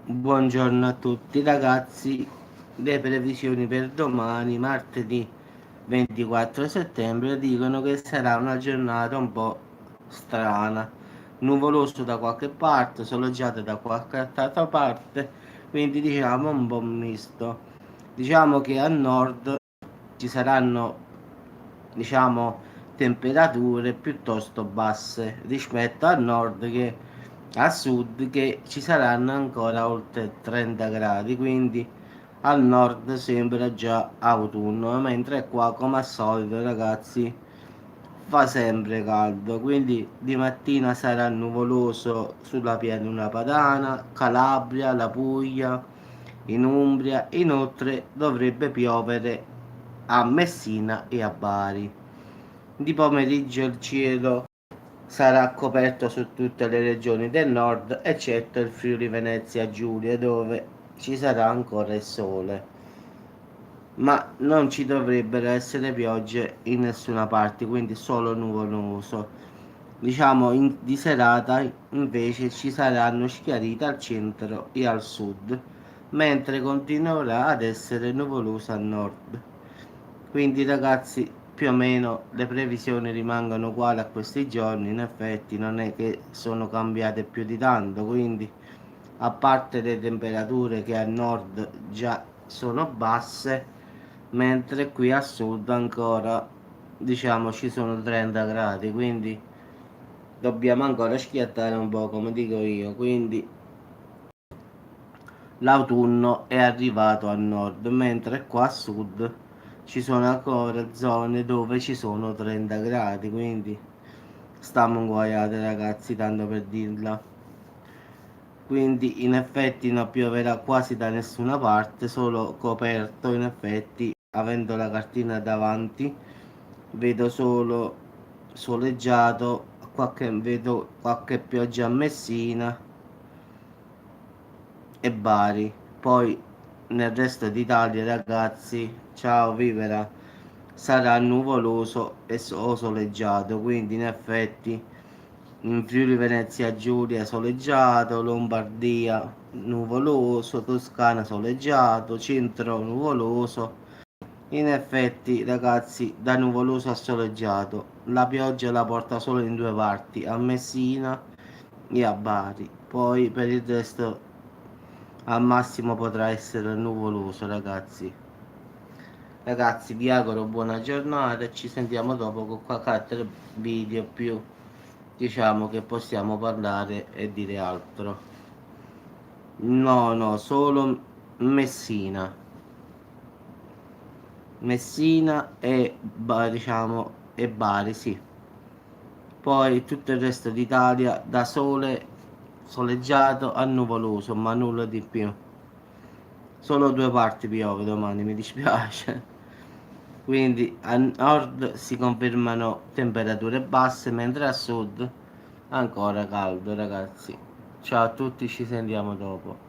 Buongiorno a tutti ragazzi, le previsioni per domani, martedì 24 settembre, dicono che sarà una giornata un po' strana, nuvoloso da qualche parte, soleggiato da qualche altra parte, quindi diciamo un po' misto. Diciamo che a nord ci saranno, diciamo, temperature piuttosto basse rispetto al nord che a sud, che ci saranno ancora oltre 30 gradi, quindi al nord sembra già autunno, mentre qua come al solito ragazzi fa sempre caldo, quindi di mattina sarà nuvoloso sulla pianura padana, Calabria, la Puglia, in Umbria, inoltre dovrebbe piovere a Messina e a Bari. Di pomeriggio il cielo sarà coperto su tutte le regioni del nord, eccetto il Friuli Venezia Giulia, dove ci sarà ancora il sole. Ma non ci dovrebbero essere piogge in nessuna parte, quindi solo nuvoloso. Diciamo di serata invece ci saranno schiarite al centro e al sud, mentre continuerà ad essere nuvoloso a nord. Quindi ragazzi, più o meno le previsioni rimangono uguali a questi giorni, in effetti non è che sono cambiate più di tanto, quindi a parte le temperature che a nord già sono basse, mentre qui a sud ancora diciamo ci sono 30 gradi, quindi dobbiamo ancora schiattare un po', come dico io, quindi l'autunno è arrivato a nord, mentre qua a sud ci sono ancora zone dove ci sono 30 gradi, quindi stiamo inguaiati ragazzi, tanto per dirla. Quindi in effetti non pioverà quasi da nessuna parte, solo coperto in effetti, avendo la cartina davanti, vedo solo soleggiato, vedo qualche pioggia a Messina e Bari. Poi nel resto d'Italia ragazzi, ciao Vivera, sarà nuvoloso o soleggiato, quindi in effetti in Friuli Venezia Giulia soleggiato, Lombardia nuvoloso, Toscana soleggiato, centro nuvoloso. In effetti ragazzi, da nuvoloso a soleggiato, la pioggia la porta solo in due parti, a Messina e a Bari. Poi per il resto al massimo potrà essere nuvoloso ragazzi. Ragazzi vi auguro buona giornata e ci sentiamo dopo con qualche altro video più, diciamo, che possiamo parlare e dire altro. No, no, solo Messina. Messina e diciamo e Bari, sì. Poi tutto il resto d'Italia da sole soleggiato a nuvoloso, ma nulla di più. Solo due parti piove domani, mi dispiace. Quindi a nord si confermano temperature basse, mentre a sud ancora caldo, ragazzi. Ciao a tutti, ci sentiamo dopo.